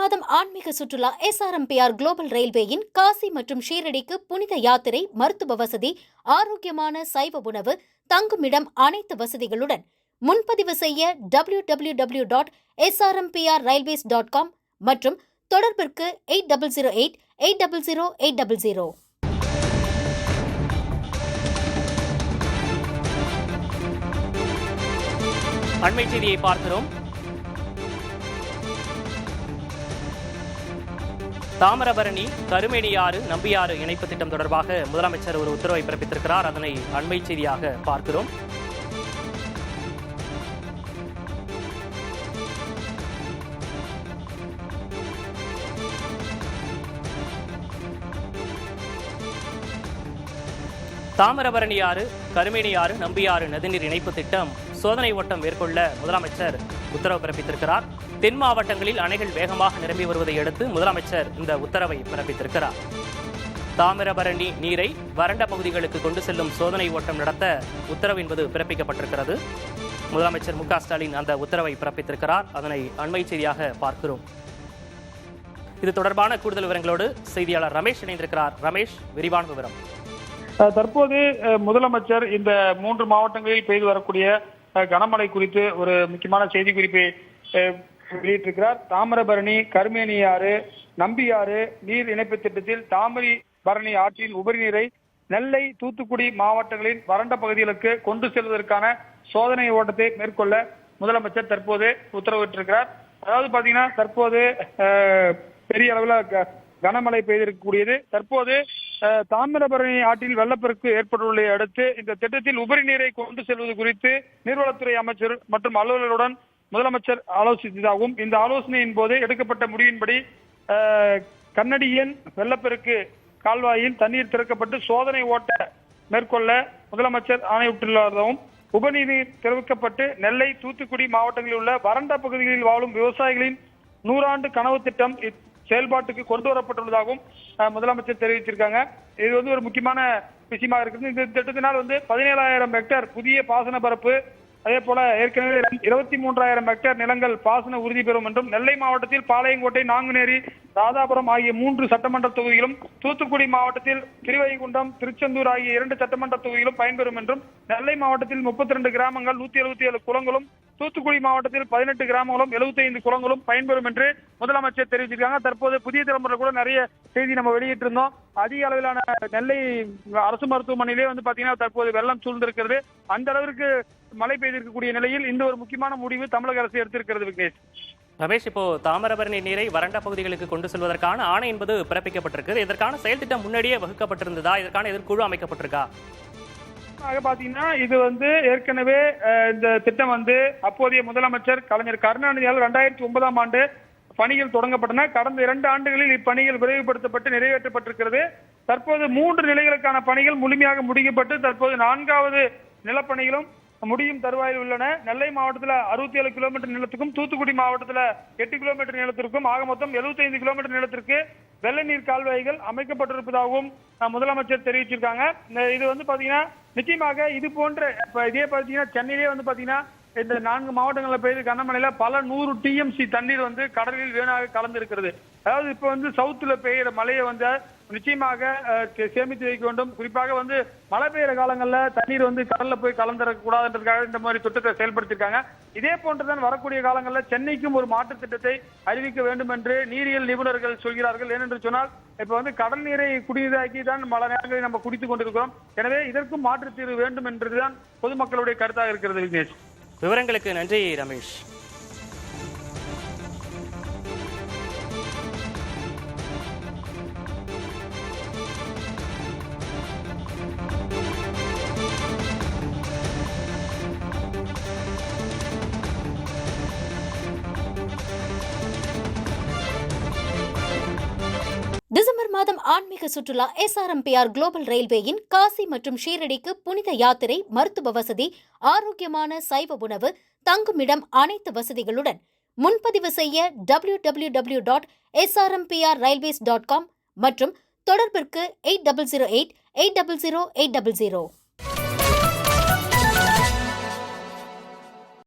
மாதம் ஆன்மீக சுற்றுலா எஸ்ஆர்எம்பிஆர் குளோபல் ரயில்வேயின் காசி மற்றும் ஷீரடிக்கு புனித யாத்திரை, மருத்துவ வசதி, ஆரோக்கியமான சைவ உணவு, தங்குமிடம் அனைத்து வசதிகளுடன் முன்பதிவு செய்ய www.srmprrailways.com மற்றும் தொடர்பிற்கு 8008 அண்மை செய்தியை பார்க்கிறோம். தாமிரபரணி கருமேனியாறு நம்பியாறு இணைப்பு திட்டம் தொடர்பாக முதலமைச்சர் ஒரு உத்தரவை பிறப்பித்திருக்கிறார். அதனை அண்மை செய்தியாக பார்க்கிறோம். தாமிரபரணி ஆறு, கருமேனியாறு, நம்பியாறு நதிநீர் இணைப்பு திட்டம் சோதனை ஓட்டம் மேற்கொள்ள முதலமைச்சர் உத்தரவு பிறப்பித்திருக்கிறார். தென் மாவட்டங்களில் அணைகள் வேகமாக நிரம்பி வருவதை அடுத்து முதலமைச்சர் இந்த உத்தரவை பிறப்பித்திருக்கிறார். தாமிரபரணி நீரை வறண்ட பகுதிகளுக்கு கொண்டு செல்லும் சோதனை ஓட்டம் நடத்த உத்தரவு என்பது பிறப்பிக்கப்பட்டிருக்கிறது. முதலமைச்சர் மு க ஸ்டாலின் அந்த உத்தரவை பிறப்பித்திருக்கிறார். அதனை அண்மை செய்தியாக பார்க்கிறோம். இது தொடர்பான கூடுதல் விவரங்களோடு செய்தியாளர் ரமேஷ் இணைந்திருக்கிறார். ரமேஷ், விரிவான விவரம். தற்போது முதலமைச்சர் இந்த 3 மாவட்டங்களில் பெய்து வரக்கூடிய கனமழை குறித்து ஒரு முக்கியமான செய்தி குறிப்பை வெளியிட்டிருக்கிறார். தாமிரபரணி, கருமேனியாறு, நம்பியாறு நீர் இணைப்பு திட்டத்தில் தாமிரபரணி ஆற்றின் உபரி நீரை நெல்லை, தூத்துக்குடி மாவட்டங்களின் வறண்ட பகுதிகளுக்கு கொண்டு செல்வதற்கான சோதனை ஓட்டத்தை மேற்கொள்ள முதலமைச்சர் தற்போது உத்தரவிட்டிருக்கிறார். அதாவது பாத்தீங்கன்னா தற்போது பெரிய அளவில் கனமழை பெய்திருக்கக்கூடியது. தற்போது தாமிரபரணி ஆற்றில் வெள்ளப்பெருக்கு ஏற்பட்டுள்ளதை அடுத்து இந்த திட்டத்தில் உபரி நீரை கொண்டு செல்வது குறித்து நீர்வளத்துறை அமைச்சர் மற்றும் அலுவலர்களுடன் முதலமைச்சர் ஆலோசித்ததாகவும், இந்த ஆலோசனையின் போது எடுக்கப்பட்ட முடிவின்படி கண்ணடியன் வெள்ளப்பெருக்கு கால்வாயில் தண்ணீர் திறக்கப்பட்டு சோதனை ஓட்ட மேற்கொள்ள முதலமைச்சர் ஆணையிட்டுள்ளதாகவும், உபநீர் தெரிவிக்கப்பட்டு நெல்லை, தூத்துக்குடி மாவட்டங்களில் உள்ள வறண்ட பகுதிகளில் வாழும் விவசாயிகளின் 100 ஆண்டு கனவு திட்டம் செயல்பாட்டுக்கு கொண்டு வரப்பட்டுள்ளதாகவும் முதலமைச்சர் தெரிவிச்சிருக்காங்க. இது ஒரு முக்கியமான விஷயமாக இருக்குது. இந்த திட்டத்தினால் 17,000 ஹெக்டேர் புதிய பாசன பரப்பு, அதே போல ஏற்கனவே 23,000 ஹெக்டேர் நிலங்கள் பாசன உறுதி பெறும் என்றும், நெல்லை மாவட்டத்தில் பாளையங்கோட்டை, நாங்குநேரி, ராதாபுரம் ஆகிய 3 சட்டமன்ற தொகுதிகளும், தூத்துக்குடி மாவட்டத்தில் திருவைகுண்டம், திருச்செந்தூர் ஆகிய 2 சட்டமன்ற தொகுதிகளும் பயன்பெறும் என்றும், நெல்லை மாவட்டத்தில் 32 கிராமங்கள், 177 குளங்களும், தூத்துக்குடி மாவட்டத்தில் 18 கிராமங்களும், 75 குளங்களும் பயன்பெறும் என்று முதலமைச்சர் தெரிவிச்சிருக்காங்க. தற்போது புதிய தலைமுறை கூட நிறைய செய்தி நம்ம வெளியிட்டிருந்தோம். அதிக அளவிலான நெல்லை அரசு மருத்துவமனையிலே பாத்தீங்கன்னா தற்போது வெள்ளம் சூழ்ந்திருக்கிறது. அந்த அளவிற்கு மழை பெய்திருக்கக்கூடிய நிலையில் இந்த ஒரு முக்கியமான முடிவு தமிழக அரசு எடுத்திருக்கிறது. விக்னேஷ், ரமேஷ், இப்போ தாமிரபரணி நீரை வறண்ட பகுதிகளுக்கு கொண்டு செல்வதற்கான ஆணை என்பது பிறப்பிக்கப்பட்டிருக்கு. இதற்கான செயல் திட்டம் முன்னாடியே வகுக்கப்பட்டிருந்ததா? இதற்கான எதிர்குழு அமைக்கப்பட்டிருக்கா? பாத்தீங்கன்னா இது ஏற்கனவே இந்த திட்டம் அப்போதைய முதலமைச்சர் கலைஞர் கருணாநிதியால் 2009ஆம் ஆண்டு பணிகள் தொடங்கப்பட்டன. கடந்த 2 ஆண்டுகளில் இப்பணிகள் விரைவுபடுத்தப்பட்டு நிறைவேற்றப்பட்டிருக்கிறது. தற்போது 3 நிலைகளுக்கான பணிகள் முழுமையாக முடிக்கப்பட்டு தற்போது 4வது நிலப்பணிகளும் முடியும் தருவாயில் உள்ளன. நெல்லை மாவட்டத்தில் 67 கிலோமீட்டர் நிலத்துக்கும், தூத்துக்குடி மாவட்டத்தில் 8 கிலோமீட்டர் நிலத்திற்கும், ஆக மொத்தம் 75 கிலோமீட்டர் நிலத்திற்கு வெள்ள நீர் கால்வாய்கள் அமைக்கப்பட்டிருப்பதாகவும் முதலமைச்சர் தெரிவிச்சிருக்காங்க. இது பாத்தீங்கன்னா நிச்சயமாக இது போன்ற இதே பாத்தீங்கன்னா சென்னையிலே பாத்தீங்கன்னா இந்த 4 மாவட்டங்களில் பெய்து கனமழையில பல 100 TMC தண்ணீர் கடலில் வீணாக கலந்து இருக்கிறது. அதாவது இப்ப சவுத்துல பெய்கிற மழையை நிச்சயமாக சேமித்து வைக்க வேண்டும். குறிப்பாக மழை பெய்கிற காலங்களில் தண்ணீர் கடல்ல போய் கலந்துடக்கூடாதுன்றதுக்காக இந்த மாதிரி திட்டத்தை செயல்படுத்திருக்காங்க. இதே போன்றுதான் வரக்கூடிய காலங்களில் சென்னைக்கும் ஒரு மாற்று திட்டத்தை அறிவிக்க வேண்டும் என்று நீரியல் நிபுணர்கள் சொல்கிறார்கள். ஏனென்று சொன்னால் இப்ப கடல் நீரை குடிநீராக்கி தான் பல நேரங்களில் நம்ம குடித்துக் கொண்டிருக்கிறோம். எனவே இதற்கும் மாற்று தீர்வு வேண்டும் என்றுதான் பொதுமக்களுடைய கருத்தாக இருக்கிறது. விக்னேஷ், விவரங்களுக்கு நன்றி ரமேஷ். டிசம்பர் மாதம் ஆன்மீக சுற்றுலா எஸ்ஆர்எம்பிஆர் குளோபல் ரயில்வேயின் காசி மற்றும் ஷீரடிக்கு புனித யாத்திரை, மருத்துவ வசதி, ஆரோக்கியமான சைவ உணவு, தங்குமிடம் அனைத்து வசதிகளுடன் முன்பதிவு செய்ய www.srmprrailways.com மற்றும் தொடர்பிற்கு 8008 800 800.